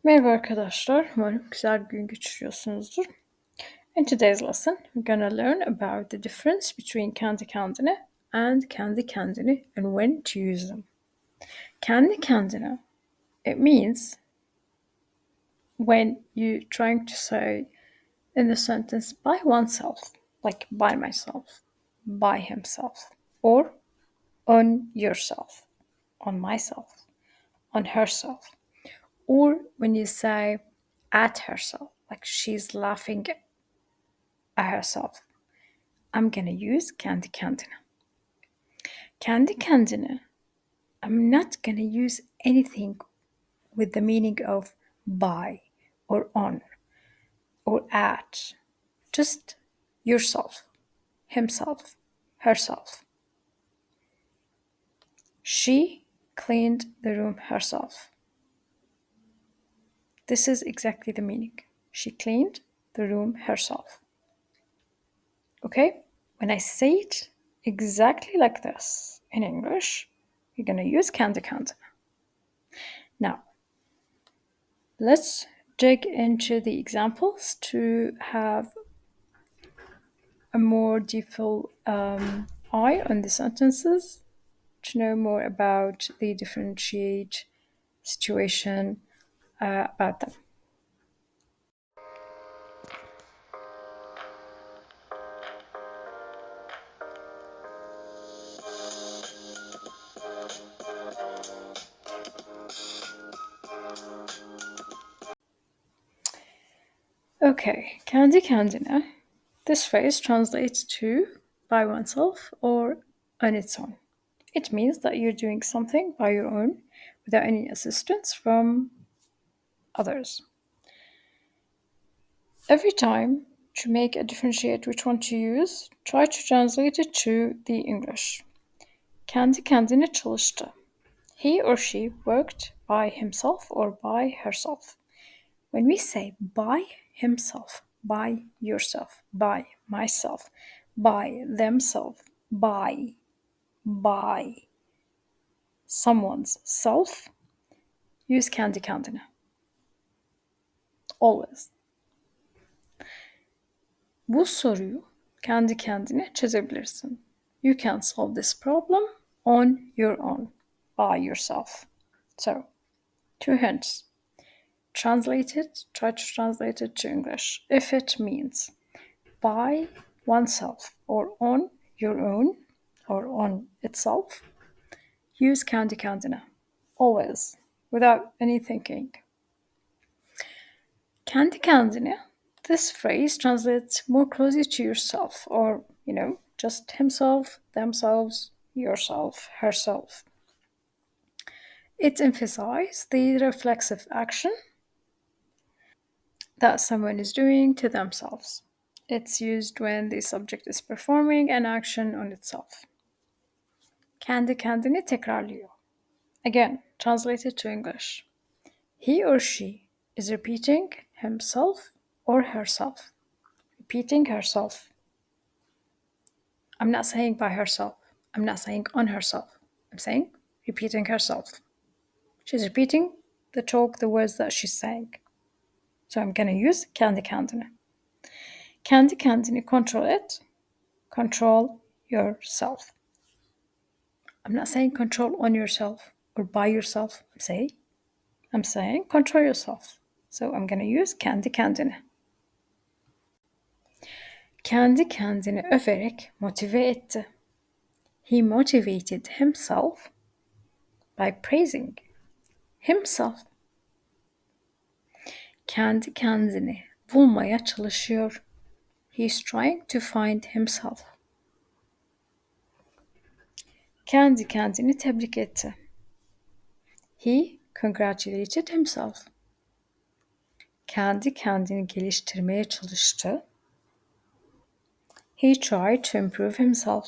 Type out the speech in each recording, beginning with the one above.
Merhaba arkadaşlar, umarım güzel bir gün geçiriyorsunuzdur. In today's lesson, we're gonna learn about the difference between kendi kendine and kendi kendini and when to use them. Kendi kendine, it means when you're trying to say in the sentence by oneself, like by myself, by himself, or on yourself, on myself, on herself, or when you say at herself, like she's laughing at herself. I'm gonna use kendi kendine. Kendi kendine, I'm not gonna use anything with the meaning of by or on or at. Just yourself, himself, herself. She cleaned the room herself. This is exactly the meaning. She cleaned the room herself. Okay? When I say it exactly like this in English, you're gonna use kendi kendine. Now, let's dig into the examples to have a more deeper eye on the sentences, to know more about the differentiate situation about them. Okay, kendi kendine. This phrase translates to by oneself or on its own. It means that you're doing something by your own without any assistance from others. Every time to make a differentiate which one to use, try to translate it to the English. Kendi kendine çalıştı. He or she worked by himself or by herself. When we say by himself, by yourself, by myself, by themselves, by someone's self, use kendi kendine. Always. Bu soruyu kendi kendine çözebilirsin. You can solve this problem on your own, by yourself. So, 2 hints. Translate it, try to translate it to English. If it means by oneself or on your own or on itself, use kendi kendine. Always, without any thinking. Kendi kendine, this phrase translates more closely to yourself or, just himself, themselves, yourself, herself. It emphasizes the reflexive action that someone is doing to themselves. It's used when the subject is performing an action on itself. Kendi kendini tekrarlıyor. Again, translated to English. He or she is repeating himself or herself. Repeating herself. I'm not saying by herself. I'm not saying on herself. I'm saying repeating herself. She's repeating the talk, the words that she's saying. So I'm gonna use kendi kendine. Kendi kendini control it. Control yourself. I'm not saying control on yourself or by yourself. I'm saying control yourself. So I'm gonna use kendi kendine. Kendi kendini överek motive etti. He motivated himself by praising himself. Kendi kendini bulmaya çalışıyor. He's trying to find himself. Kendi kendini tebrik etti. He congratulated himself. Kendi kendini geliştirmeye çalıştı. He tried to improve himself.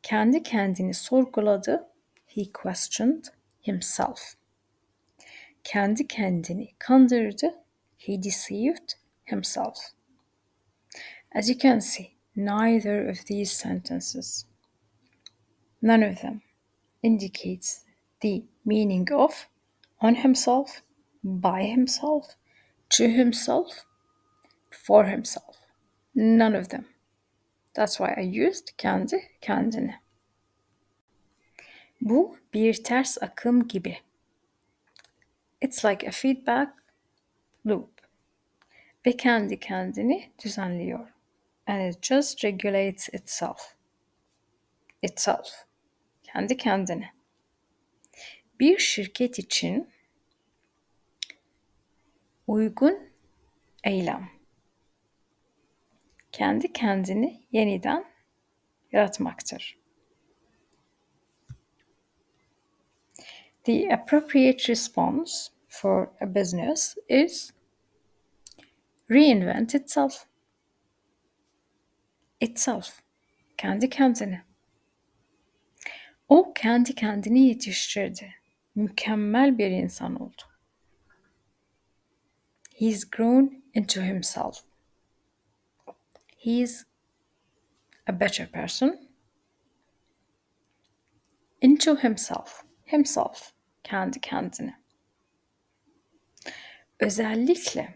Kendi kendini sorguladı. He questioned himself. Kendi kendini kandırdı. He deceived himself. As you can see, neither of these sentences, none of them, indicates the meaning of on himself by himself, to himself, for himself. None of them. That's why I used kendi kendine. Bu bir ters akım gibi. It's like a feedback loop. Ve kendi kendini düzenliyor. And it just regulates itself. Itself. Kendi kendine. Bir şirket için uygun eylem. Kendi kendini yeniden yaratmaktır. The appropriate response for a business is reinvent itself. Itself. Kendi kendini. O kendi kendini yetiştirdi. Mükemmel bir insan oldu. He's grown into himself. He's a better person. Into himself. Himself. Kendi kendine. Özellikle,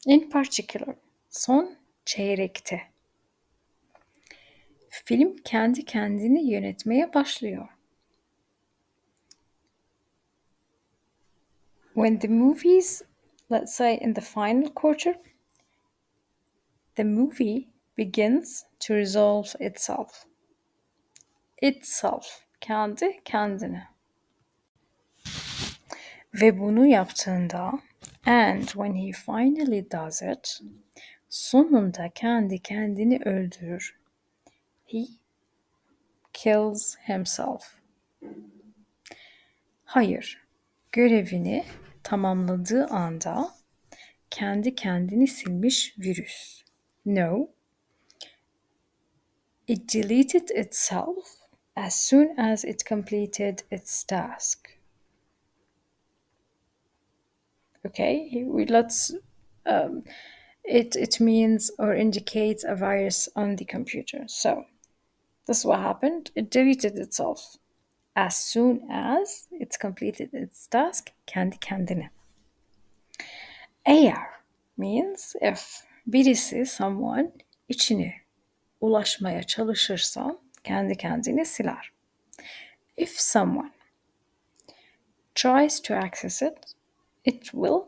in particular, son çeyrekte. Film kendi kendini yönetmeye başlıyor. When the movies, let's say in the final quarter, the movie begins to resolve itself. Itself, kendi kendine. Ve bunu yaptığında, and when he finally does it, sonunda kendi kendini öldürür. He kills himself. Hayır, görevini tamamladığı anda kendi kendini silmiş virüs. No, it deleted itself as soon as it completed its task. Okay, it means or indicates a virus on the computer. So this is what happened. It deleted itself as soon as it completed its task. Kendi kendine. Eğer means if birisi someone içine ulaşmaya çalışırsa kendi kendini siler. If someone tries to access it, it will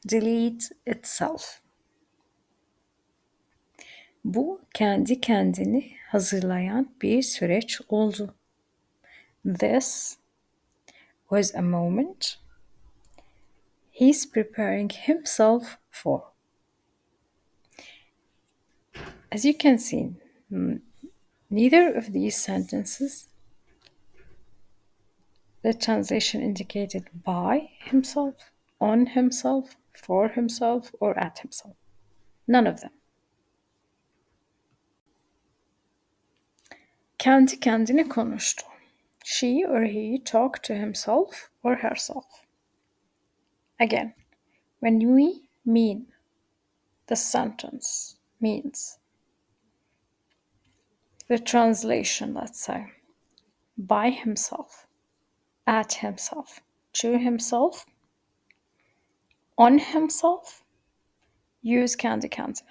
delete itself. Bu kendi kendini hazırlayan bir süreç oldu. This was a moment he's preparing himself for. As you can see, neither of these sentences, the translation indicated by himself, on himself, for himself, or at himself. None of them. Kendi kendine konuştu. She or he talked to himself or herself. Again, when we mean the sentence means the translation, let's say, by himself, at himself, to himself, on himself, use kendi kendine.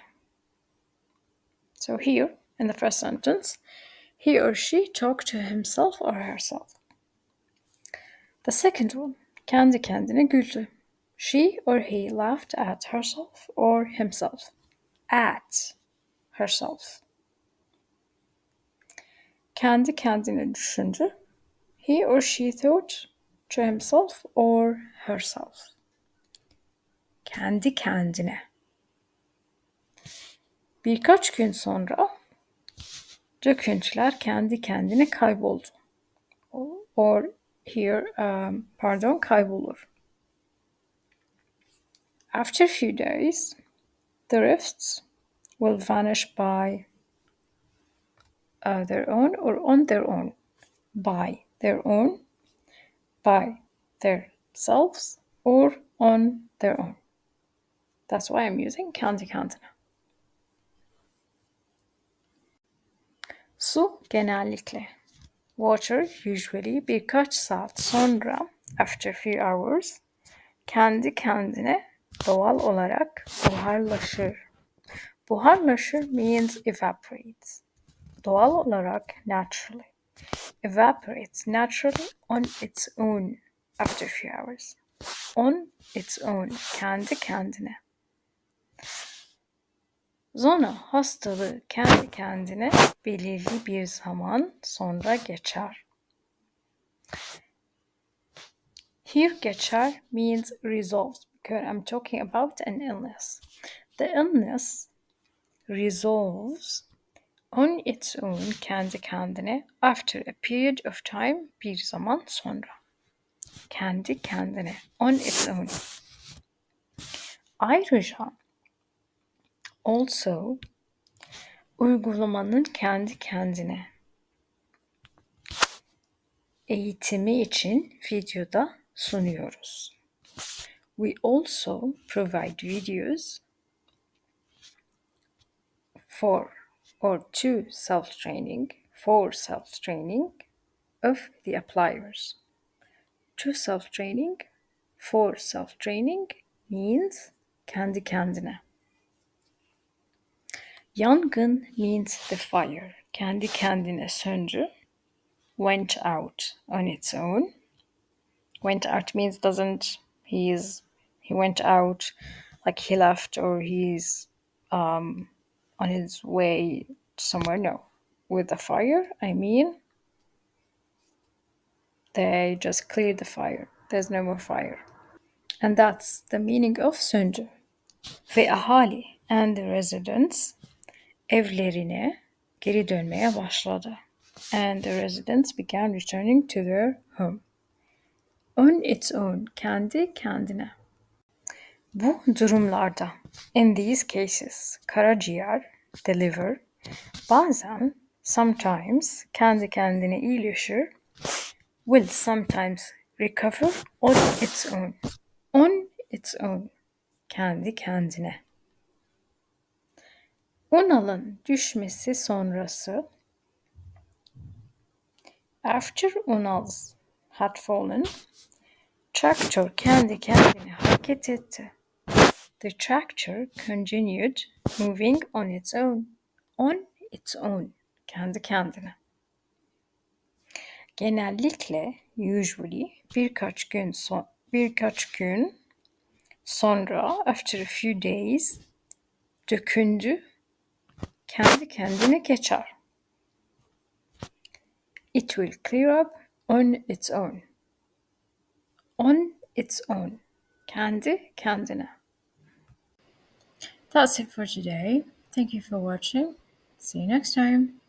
So here, in the first sentence, he or she talked to himself or herself. The second one, kendi kendine güldü. She or he laughed at herself or himself. At herself. Kendi kendine düşündü. He or she thought to himself or herself. Kendi kendine. Birkaç gün sonra döküntüler kendi kendine kayboldu. Or here, kaybolur. After a few days, the rifts will vanish by their own or on their own. By their own, by themselves, or on their own. That's why I'm using kendi kendine. Su genellikle. Water usually birkaç saat sonra after a few hours. Kendi kendine doğal olarak buharlaşır. Buharlaşır means evaporates. Doğal olarak naturally. Evaporates naturally on its own after a few hours. On its own, kendi kendine. Zona hastalığı kendi kendine belirli bir zaman sonra geçer. Here geçer means resolves because I'm talking about an illness. The illness resolves on its own kendi kendine after a period of time bir zaman sonra. Kendi kendine on its own. Ayrıca also uygulamanın kendi kendine eğitimi için videoda sunuyoruz. We also provide videos for self-training of the appliers. To self-training, for self-training means kendi kendine. Yangın means the fire. Kendi kendine söndü. Went out on its own. Went out means he went out like he left or he's on his way somewhere. No. With the fire, I mean they just cleared the fire. There's no more fire. And that's the meaning of söndü. Ve ahali and the residents evlerine geri dönmeye başladı. And the residents began returning to their home. On its own, kendi kendine. Bu durumlarda, in these cases, karaciğer, deliver, bazen, sometimes, kendi kendine iyileşir, will sometimes recover on its own. On its own, kendi kendine. Unal'ın düşmesi sonrası, after Unal's had fallen, traktör kendi kendine hareket etti. The tractor continued moving on its own. On its own. Kendi kendine. Genellikle, usually, birkaç gün sonra, after a few days, dökündü, kendi kendine geçer. It will clear up on its own. On its own. Kendi kendine. That's it for today. Thank you for watching. See you next time.